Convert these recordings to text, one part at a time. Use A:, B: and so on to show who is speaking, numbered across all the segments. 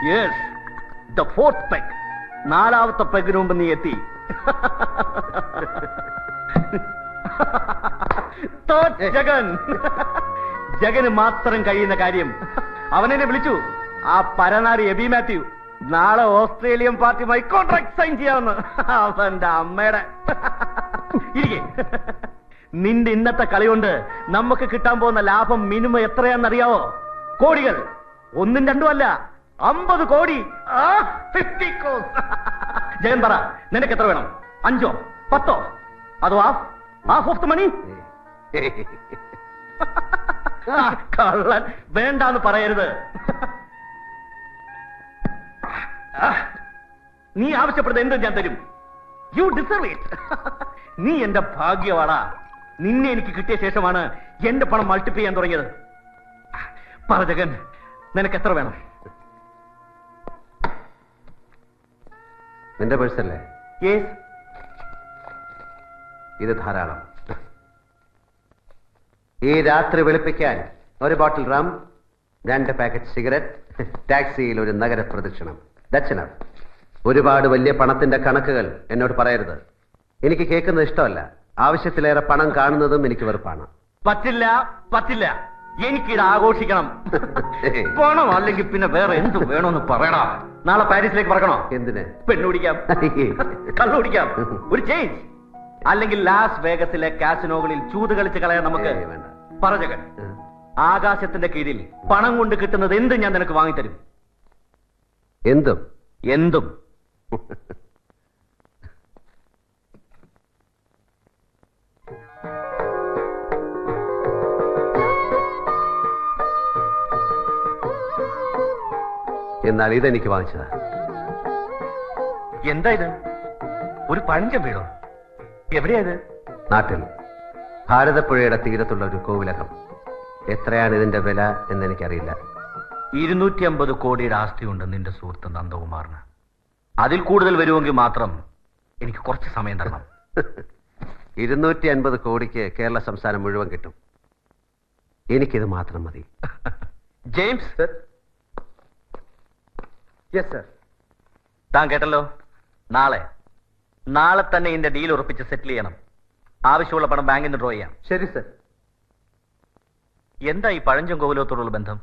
A: Yes, the fourth peg. നാലാമത്തെ പെഗിന് മുമ്പ് നീ എത്തി. ജഗൻ, ജഗന് മാത്രം കഴിയുന്ന കാര്യം. അവനെന്നെ വിളിച്ചു, ആ പരനാരി എബി മാത്യു നാളെ ഓസ്ട്രേലിയൻ പാർട്ടിയുമായി കോൺട്രാക്ട് സൈൻ ചെയ്യാമെന്ന്. അവന്റെ അമ്മയുടെ ഇരിക്കെ. നിന്റെ ഇന്നത്തെ കളി കൊണ്ട് നമുക്ക് കിട്ടാൻ പോകുന്ന ലാഭം മിനിമം എത്രയാണെന്നറിയാവോ? കോടികൾ. 1 2 അല്ല, 50 കോടി. 50 crores. ജയൻ പറ, നിനക്ക് എത്ര വേണം? 5 10 അതോ ഹാഫ് ഓഫ് ദ മണി? കള്ളൻ, വേണ്ടാന്ന് പറയരുത്. നീ ആവശ്യപ്പെടുന്നത് എന്തും ഞാൻ തരും. U deserve it. നീ എന്റെ ഭാഗ്യവാടാ. നിന്നെ എനിക്ക് കിട്ടിയ ശേഷമാണ് എന്റെ പണം മൾട്ടിപ്ലൈ ചെയ്യാൻ തുടങ്ങിയത്. പറ ജഗൻ, നിനക്ക് എത്ര വേണം?
B: നിന്റെ പേഴ്സല്ലേ?
A: യെസ്.
B: ഇത് ധാരാളം. ഈ രാത്രി വെളുപ്പിക്കാൻ 1 ബോട്ടിൽ റം, 2 പാക്കറ്റ് സിഗരറ്റ്, ടാക്സിയിൽ ഒരു നഗര പ്രദക്ഷിണം. That's enough. ഒരുപാട് വലിയ പണത്തിന്റെ കണക്കുകൾ എന്നോട് പറയരുത്. എനിക്ക് കേൾക്കുന്നത് ഇഷ്ടമല്ല. ആവശ്യത്തിലേറെ പണം കാണുന്നതും എനിക്ക് വെറുപ്പാണ്.
A: പറ്റില്ല, പറ്റില്ല. എനിക്കിത് ആഘോഷിക്കണം. പണം അല്ലെങ്കിൽ പിന്നെ വേറെ എന്ത് വേണമെന്ന് പറയണം. നാളെ പാരീസിലേക്ക് പറക്കണോ?
B: എന്തിന്?
A: പെണ്ണുപിടിക്കാം, കള്ളുപിടിക്കാം, ഒരു ചേഞ്ച്. അല്ലെങ്കിൽ ലാസ് വേഗസിലെ കാസിനോകളിൽ ചൂത് കളിച്ച് കളയാൻ നമുക്ക്. പറ ജഗൻ, ആകാശത്തിന്റെ കീഴിൽ പണം കൊണ്ട് കിട്ടുന്നത് എന്തും ഞാൻ നിനക്ക് വാങ്ങിത്തരും.
B: എന്തും?
A: എന്തും.
B: എന്നാൽ ഇതെനിക്ക് വാങ്ങിച്ചതാ.
A: എന്താ ഇത്? ഒരു പഴഞ്ചൻ വീടോ? എവിടെയാ ഇത്?
B: നാട്ടിൽ, ഭാരതപ്പുഴയുടെ തീരത്തുള്ള ഒരു കോവിലകം. എത്രയാണ് ഇതിന്റെ വില എന്നെനിക്കറിയില്ല.
A: 250 കോടിയുടെ ആസ്തിയുണ്ട് നിന്റെ സുഹൃത്ത് നന്ദകുമാറിന്. അതിൽ കൂടുതൽ വരുമെങ്കിൽ മാത്രം എനിക്ക് കുറച്ച് സമയം തരണം.
B: 250 കോടിക്ക് കേരള സംസ്ഥാനം മുഴുവൻ കിട്ടും. എനിക്കിത് മാത്രം മതി.
A: James sir.
C: Yes sir.
A: താൻ കേട്ടല്ലോ. നാളെ തന്നെ ഇതിന്റെ ഡീൽ ഉറപ്പിച്ച് സെറ്റിൽ ചെയ്യണം. ആവശ്യമുള്ള പണം ബാങ്കിൽ നിന്ന് ഡ്രോ ചെയ്യാം.
C: ശരി സർ.
A: എന്താ ഈ പഴഞ്ചൻ കോവിലത്തോടുള്ള ബന്ധം?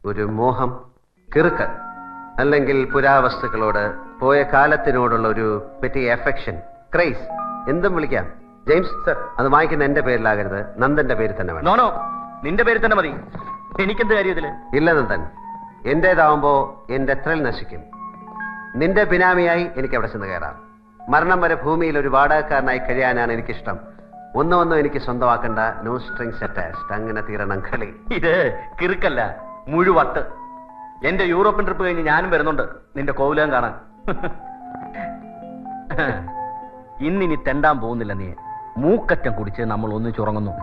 B: ഒരു മോഹം, കിറുക്ക്, അല്ലെങ്കിൽ പുരാവസ്തുക്കളോട്, പോയ കാലത്തിനോടുള്ള ഒരു പെറ്റി അഫെക്ഷൻ, ക്രൈസ്, എന്തും വിളിക്കാം. ജെയിംസ് സർ, അത് വാങ്ങിക്കുന്ന എന്റെ പേരിലാകരുത്, നന്ദന്റെ പേരിൽ തന്നെ വേണം.
A: നോനോ, നിന്റെ പേരിൽ തന്നെ മതി. എനിക്കെന്ത് കാര്യം ഇതില്?
B: ഇല്ല നന്ദൻ, എന്റേതാവുമ്പോ എന്റെ ത്രിൽ നശിക്കും. നിന്റെ ബിനാമിയായി എനിക്ക് അവിടെ ചെന്ന് കയറാം. മരണം വരെ ഭൂമിയിൽ ഒരു വാടകക്കാരനായി കഴിയാനാണ് എനിക്കിഷ്ടം. ഒന്നും എനിക്ക് സ്വന്തമാക്കണ്ട. No strings attached. അങ്ങനെ തീരണം കളി.
A: ഇത് കിറുക്കല്ല, മുഴുവട്ട്. എന്റെ യൂറോപ്യൻ ട്രിപ്പ് കഴിഞ്ഞ് ഞാനും വരുന്നുണ്ട് നിന്റെ കോവിലകം കാണാൻ. ഇന്നിനി തെണ്ടാൻ പോകുന്നില്ല നീ. മൂക്കറ്റം കുടിച്ച് നമ്മൾ ഒന്നിച്ചുറങ്ങുന്നു.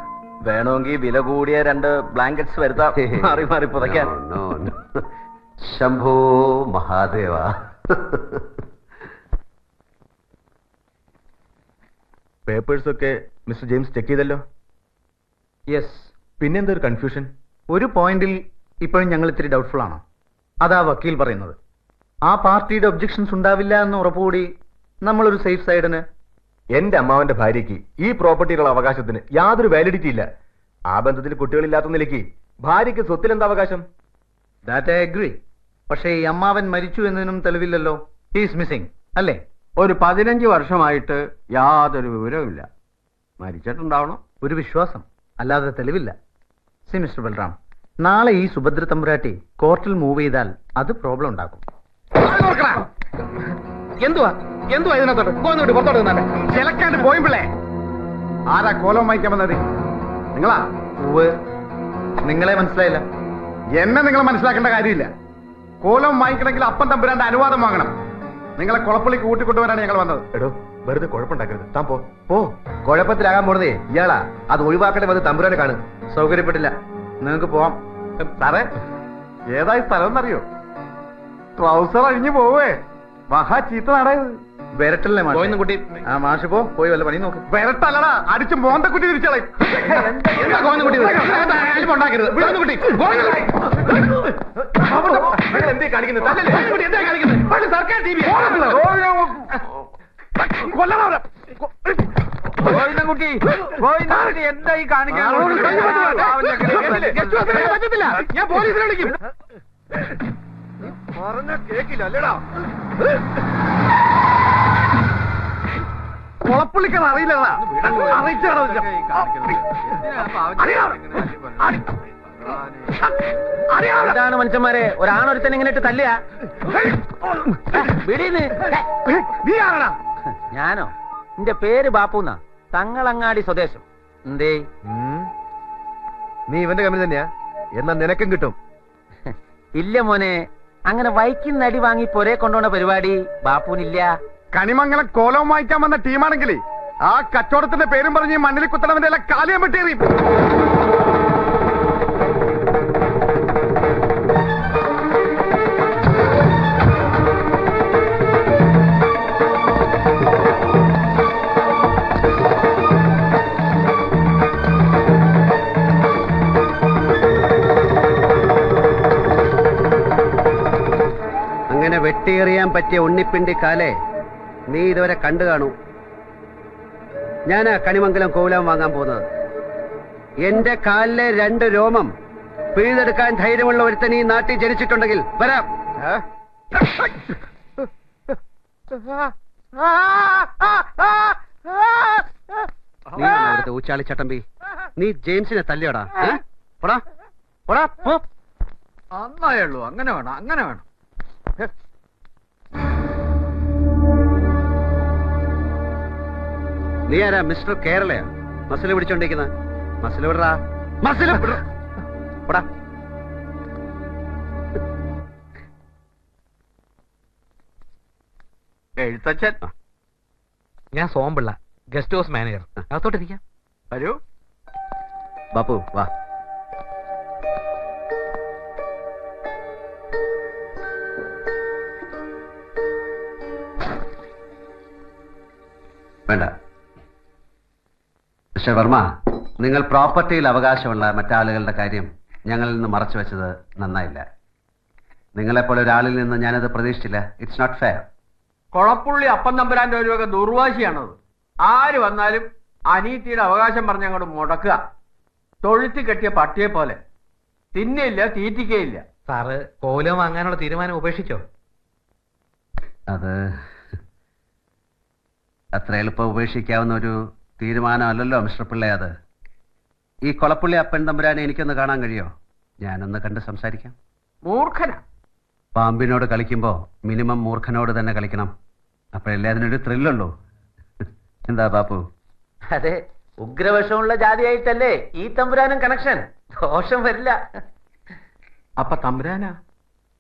A: വേണമെങ്കിൽ വില കൂടിയ 2 ബ്ലാങ്കറ്റ്സ് വരുത്താം, മാറി മാറി പുതയ്ക്കാൻ.
B: ശംഭോ മഹാദേവ.
C: പേപ്പേഴ്സ് ഒക്കെ മിസ്റ്റർ ജെയിംസ് ചെക്ക് ചെയ്തല്ലോ?
D: യെസ്.
C: പിന്നെന്തൊരു കൺഫ്യൂഷൻ?
D: ഒരു പോയിന്റിൽ ഇപ്പോഴും ഞങ്ങൾ ഇത്തിരി ഡൗട്ട്ഫുൾ ആണ്. അതാ വക്കീൽ പറയുന്നത്. ആ പാർട്ടിയുടെ ഒബ്ജക്ഷൻസ് ഉണ്ടാവില്ല എന്ന് ഉറപ്പുകൂടി നമ്മളൊരു സേഫ് സൈഡിന്.
C: എന്റെ അമ്മാവന്റെ ഭാര്യയ്ക്ക് ഈ പ്രോപ്പർട്ടികളുടെ അവകാശത്തിന് യാതൊരു വാലിഡിറ്റി ഇല്ല. ആ ബന്ധത്തിൽ കുട്ടികളില്ലാത്ത നിലയ്ക്ക് ഭാര്യയ്ക്ക് സ്വത്തിൽ എന്താ അവകാശം?
D: That I agree. പക്ഷേ ഈ അമ്മാവൻ മരിച്ചു എന്നതിനും തെളിവില്ലല്ലോ. ഹീസ് മിസ്സിംഗ് അല്ലേ?
E: ഒരു 15 വർഷമായിട്ട് യാതൊരു വിവരവുമില്ല. മരിച്ചിട്ടുണ്ടാവണം.
D: ഒരു വിശ്വാസം, അല്ലാതെ തെളിവില്ല. സി മിസ്റ്റർ ബൽറാം, നാളെ ഈ സുഭദ്ര തമ്പുരാട്ടി കോർട്ടിൽ മൂവ് ചെയ്താൽ അത് പ്രോബ്ലം ഉണ്ടാക്കും.
C: എന്തുവാ ഇതിനകത്തോട്ട് പോന്നോട്ട് പുറത്തോട്ട് നിന്നാട്ടെ.
E: ചിലക്കാണ്ട് പോയിപ്പിള്ളേ. ആരാ കോലം വാങ്ങിക്കാൻ വന്നത്? നിങ്ങളാ?
D: നിങ്ങളെ മനസ്സിലായില്ല?
E: എന്നെ നിങ്ങൾ മനസ്സിലാക്കേണ്ട കാര്യമില്ല. കോലം വാങ്ങിക്കണമെങ്കിൽ അപ്പം തമ്പുരാന്റെ അനുവാദം വാങ്ങണം. നിങ്ങളെ കുളപ്പള്ളിക്ക് കൂട്ടിക്കൊണ്ടുവരാണ് ഞങ്ങൾ വന്നത്.
C: എടോ, വെറുതെ കുഴപ്പമുണ്ടാക്കരുത്. താൻ പോ.
B: കുഴപ്പത്തിലാകാൻ പോണതേ ഇയാളാ. അത് ഒഴിവാക്കേണ്ടി വന്ന് തമ്പുരാനെ കാണും.
D: സൗകര്യപ്പെട്ടില്ല. നിങ്ങൾക്ക് പോവാം.
E: സാറേ, ഏതായി സ്ഥലം എന്നറിയോ? ട്രൗസർ അഴിഞ്ഞു പോവേ. മഹാ ചീത്ത നടയത്.
D: വരട്ടല്ലേ മാഷ്
E: കുട്ടി
D: ആ മാഷ് പോയി വല്ല പണി നോക്ക്.
E: വരട്ടല്ലടാ, അടിച്ച് മോന്തക്കുട്ടി തിരിച്ചളെ.
C: എന്തേ കാണിക്കുന്നത്?
E: സർക്കാർ ടി വി കൊല്ലണവരെ.
A: ഗോവിന്ദൻകുട്ടി എന്തായി കാണിക്കാൻ?
E: പറ്റത്തില്ല, ഞാൻ പോലീസിനെ വിളിക്കും.
C: പറഞ്ഞ കേക്കില്ല അല്ലേടാ.
E: കുളപ്പുള്ളിക്കാൻ അറിയില്ലടാ, അറിയിച്ചാണോ?
A: എന്താണ് മനുഷ്യന്മാരെ, ഒരാണൊരുത്തൻ ഇങ്ങനെ ഇട്ട് തല്ലുക?
E: നീ ആരടാ?
A: ഞാനോ? എന്റെ പേര് ബാപ്പുന്നാ, തങ്ങളങ്ങാടി സ്വദേശം. എന്തേ?
C: നീ ഇവന്റെ കമ്പനി തന്നെയാ? എന്നാ നിനക്കും കിട്ടും.
A: ഇല്ല മോനെ, അങ്ങനെ വൈക്കുന്ന അടി വാങ്ങി പൊരെ കൊണ്ടുപോണ പരിപാടി ബാപ്പുവിനില്ല.
E: കണിമംഗലം കോലം വായിക്കാൻ വന്ന ടീമാണെങ്കിലേ ആ കച്ചവടത്തിന്റെ പേരും പറഞ്ഞ് മണ്ണിൽ കുത്തണവന്റെ എല്ലാം കാലിയാൻ വെട്ടിയേറി.
B: അങ്ങനെ വെട്ടിയെറിയാൻ പറ്റിയ ഉണ്ണിപ്പിണ്ടി കാലേ നീ ഇതുവരെ കണ്ടു കാണൂ. ഞാനാ കണിമംഗലം കോലം വാങ്ങാൻ പോകുന്നത്. എന്റെ കാലിലെ 2 രോമം പിഴുതെടുക്കാൻ ധൈര്യമുള്ള ഒരുത്തൻ ഈ നാട്ടിൽ ജനിച്ചിട്ടുണ്ടെങ്കിൽ വരാം. നീ അവിടുത്തെ ഊച്ചാളി ചട്ടമ്പി, നീ ജെയിംസിനെ തല്ലിയോടാ?
A: അന്നായുള്ളൂ. അങ്ങനെ വേണം, അങ്ങനെ വേണം.
B: നീ ആരാ? മിസ്റ്റർ കേരളയാ മസിൽ പിടിച്ചോണ്ടിരിക്കുന്ന? മസിൽ വിടറാ, മസിൽ വിടാ.
A: എഴുത്തച്ഛൻ. ഞാൻ സോമ്പിള്ള, ഗസ്റ്റ് ഹൗസ് മാനേജർ. അകത്തോട്ടിരിക്കാം. വരൂ.
B: ബാപ്പു വാ. വേണ്ട. മിസ്റ്റർ വർമ്മ, നിങ്ങൾ പ്രോപ്പർട്ടിയിൽ അവകാശമുള്ള മറ്റാളുകളുടെ കാര്യം ഞങ്ങളിൽ നിന്ന് മറച്ചു വെച്ചത് നന്നായില്ല. നിങ്ങളെപ്പോലെ ഒരാളിൽ നിന്ന് ഞാനത് പ്രതീക്ഷിച്ചില്ല. It's not fair.
F: കൊളപ്പുള്ളി അപ്പൻ തമ്പുരാന്റെ ഒരു വക ദുർവാശിയാണത്. ആര് വന്നാലും അനീതിയുടെ അവകാശം പറഞ്ഞ് അങ്ങോട്ട് മുടക്കുക. തൊഴുത്തി കെട്ടിയ പട്ടിയെ പോലെ. തിന്നില്ല, തീറ്റിക്കയില്ല.
A: സാറ് കോലം വാങ്ങാനുള്ള തീരുമാനം ഉപേക്ഷിച്ചോ?
B: അത് അത്ര എളുപ്പം ഉപേക്ഷിക്കാവുന്ന ഒരു തീരുമാനമല്ലല്ലോ മിസ്റ്റർ പിള്ളേ. അത് ഈ കൊളപ്പുള്ളി അപ്പൻ തമ്പുരാനെ എനിക്കൊന്ന് കാണാൻ കഴിയോ? ഞാനൊന്ന് കണ്ട് സംസാരിക്കാം.
F: മൂർഖനാ.
B: പാമ്പിനോട് കളിക്കുമ്പോ മിനിമം മൂർഖനോട് തന്നെ കളിക്കണം. അപ്പോഴല്ലേ അതിനൊരു ത്രില്ലുള്ളൂ. എന്താ ബാപ്പു?
A: അതെ, ഉഗ്രവശമുള്ള ജാതിയായിട്ടല്ലേ ഈ തമ്പുരാനും കണക്ഷൻ. ദോഷം വരില്ല.
F: അപ്പൊ തമ്പുരാനാ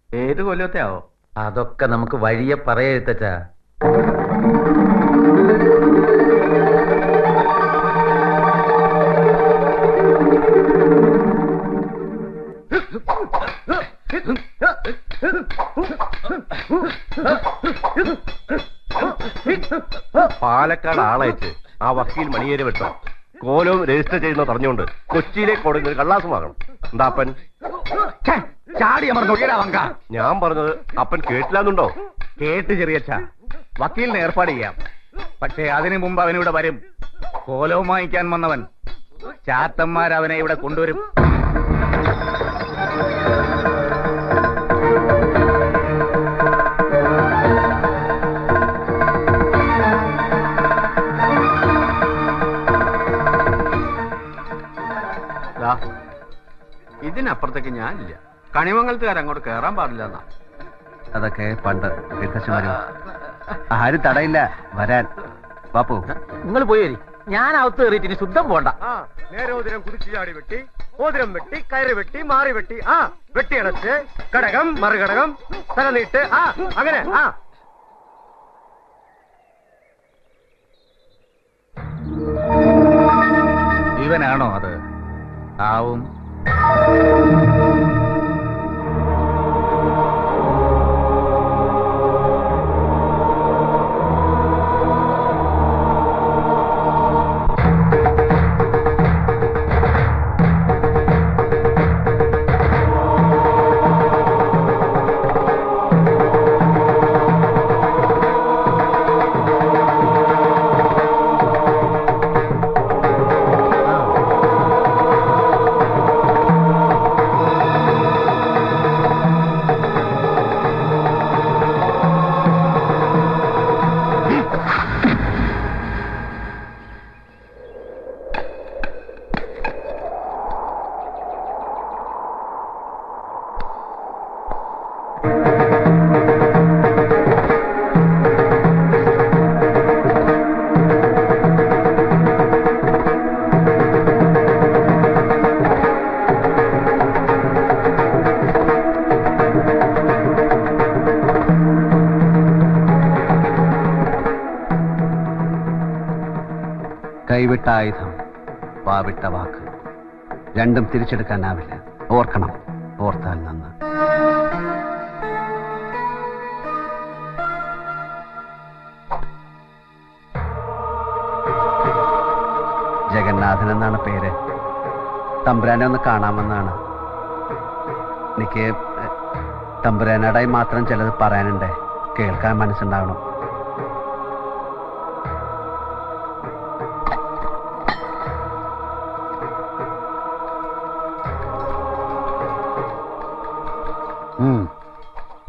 F: ഏത് കൊല്ലത്തെ ആവോ?
A: അതൊക്കെ നമുക്ക് വഴിയെ പറയെഴുത്തച്ചാ.
C: പാലക്കാട് ആളയച്ച് ആ വക്കീൽ മണിയേര് വെട്ടോ കോലവും രജിസ്റ്റർ ചെയ്യുന്ന പറഞ്ഞുകൊണ്ട് കൊച്ചിയിലേക്ക് കൊടുക്കുന്ന ഒരു കള്ളാസം വാങ്ങണം. എന്താ അപ്പൻ?
E: ചാടി അമർ നോക്കിയടാ വങ്ക.
C: ഞാൻ പറഞ്ഞത് അപ്പൻ കേട്ടില്ലാന്നുണ്ടോ?
E: കേട്ട് ചെറിയച്ഛ, വക്കീലിനെ ഏർപ്പാട് ചെയ്യാം. പക്ഷേ അതിനു മുമ്പ് അവനിവിടെ വരും. കോലവും വാങ്ങിക്കാൻ വന്നവൻ. ചാത്തന്മാരവനെ ഇവിടെ കൊണ്ടുവരും.
F: ഇതിനപ്പുറത്തേക്ക് ഞാനില്ല. കണിമംഗലത്തുകാർ അങ്ങോട്ട് കയറാൻ പാടില്ല എന്നാ.
B: അതൊക്കെ പണ്ട് എഴുത്തച്ഛന്മാരും. ആരും തടയില്ല വരാൻ. ബാപ്പു
A: നിങ്ങൾ പോയി വരി. ഞാൻ അകത്ത് കയറിയിട്ട് ഇനി ശുദ്ധം പോണ്ട.
C: നേരോതിരം കുതിച്ചു ചാടി വെട്ടി, ഓതിരം വെട്ടി, കയറ് വെട്ടി, മാറി വെട്ടി, വെട്ടിയടച്ച് ഘടകം മറുഘടകം തല നീട്ട്, അങ്ങനെ.
E: ഇവനാണോ അത്? ആവും.
B: കയ്യിലിട്ട ആയുധം, വാവിട്ട വാക്ക്, രണ്ടും തിരിച്ചെടുക്കാനാവില്ല. ഓർക്കണം, ഓർത്താൽ നന്ന്. ജഗന്നാഥൻ എന്നാണ് പേര്. തമ്പുരാനെ ഒന്ന് കാണാമെന്നാണ്. എനിക്ക് തമ്പുരാനോടായി മാത്രം ചിലത് പറയാനുണ്ട്. കേൾക്കാൻ മനസ്സുണ്ടാവണം.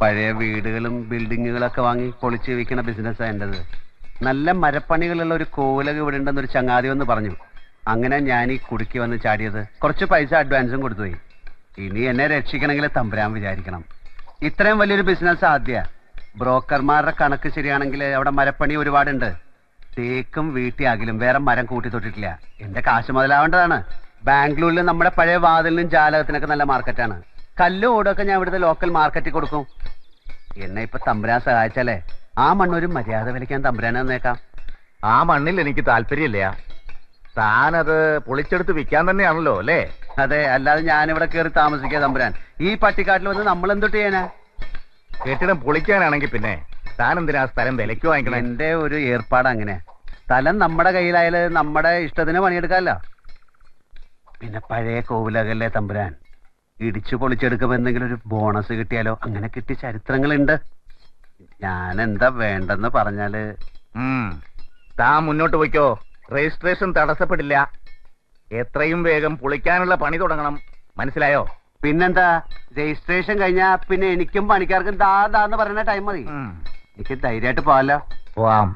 B: പഴയ വീടുകളും ബിൽഡിങ്ങുകളൊക്കെ വാങ്ങി പൊളിച്ച് വിൽക്കുന്ന ബിസിനസ്സാണ് എൻ്റെത്. നല്ല മരപ്പണികളുള്ള ഒരു കോലക ഇവിടെ ഉണ്ടെന്നൊരു ചങ്ങാതി വന്ന് പറഞ്ഞു. അങ്ങനെ ഞാൻ ഈ കുടുക്കി വന്ന് ചാടിയത്. കുറച്ച് പൈസ അഡ്വാൻസും കൊടുത്തുപോയി. ഇനി എന്നെ രക്ഷിക്കണമെങ്കിൽ തമ്പുരാൻ വിചാരിക്കണം. ഇത്രയും വലിയൊരു ബിസിനസ് ആദ്യ. ബ്രോക്കർമാരുടെ കണക്ക് ശരിയാണെങ്കിൽ അവിടെ മരപ്പണി ഒരുപാടുണ്ട്. തേക്കും വീട്ടിയാകിലും വേറെ മരം കൂട്ടി തൊട്ടിട്ടില്ല. എന്റെ കാശ് മുതലാവേണ്ടതാണ്. ബാംഗ്ലൂരിൽ നമ്മുടെ പഴയ വാതിലിനും ജാലകത്തിനൊക്കെ നല്ല മാർക്കറ്റാണ്. കല്ലും ഓടൊക്കെ ഞാൻ ഇവിടുത്തെ ലോക്കൽ മാർക്കറ്റിൽ കൊടുക്കും. എന്നെ ഇപ്പൊ തമ്പുരാൻ സഹായിച്ചാലേ ആ മണ്ണൊരു മര്യാദ വിലക്കാൻ തമ്പുരാനെ തന്നേക്കാം.
E: ആ മണ്ണിൽ എനിക്ക് താല്പര്യമില്ല. താനത് പൊളിച്ചെടുത്ത് വിൽക്കാൻ തന്നെയാണല്ലോ അല്ലേ?
B: അതെ, അല്ലാതെ ഞാനിവിടെ കയറി താമസിക്കുക തമ്പുരാൻ. ഈ പട്ടിക്കാട്ടിൽ വന്ന് നമ്മൾ എന്തൊട്ട് ചെയ്യാനാ?
E: കെട്ടിടം പൊളിക്കാനാണെങ്കിൽ പിന്നെ താൻ എന്തിനാ സ്ഥലം വിലയ്ക്ക് വാങ്ങിക്കണം?
B: എന്റെ ഒരു ഏർപ്പാട് അങ്ങനെ. സ്ഥലം നമ്മുടെ കയ്യിലായാല് നമ്മുടെ ഇഷ്ടത്തിന് പണിയെടുക്കാമല്ലോ. പിന്നെ പഴയ കോവിലകല്ലേ തമ്പുരാൻ. ഇടിച്ചു പൊളിച്ചെടുക്കുമ്പോ എന്തെങ്കിലും ഒരു ബോണസ് കിട്ടിയാലോ? അങ്ങനെ കിട്ടിയ ചരിത്രങ്ങളുണ്ട്. ഞാൻ എന്താ വേണ്ടെന്ന് പറഞ്ഞാല്
E: താൻ മുന്നോട്ട് പോയിക്കോ. രജിസ്ട്രേഷൻ തടസ്സപ്പെടില്ല. എത്രയും വേഗം പൊളിക്കാനുള്ള പണി തുടങ്ങണം. മനസ്സിലായോ?
B: പിന്നെന്താ, രജിസ്ട്രേഷൻ കഴിഞ്ഞാ പിന്നെ എനിക്കും പണിക്കാർക്കും ദാന്ന് പറയുന്ന ടൈം മതി. എനിക്ക് ധൈര്യമായിട്ട് പോവാലോ.
E: പോവാം.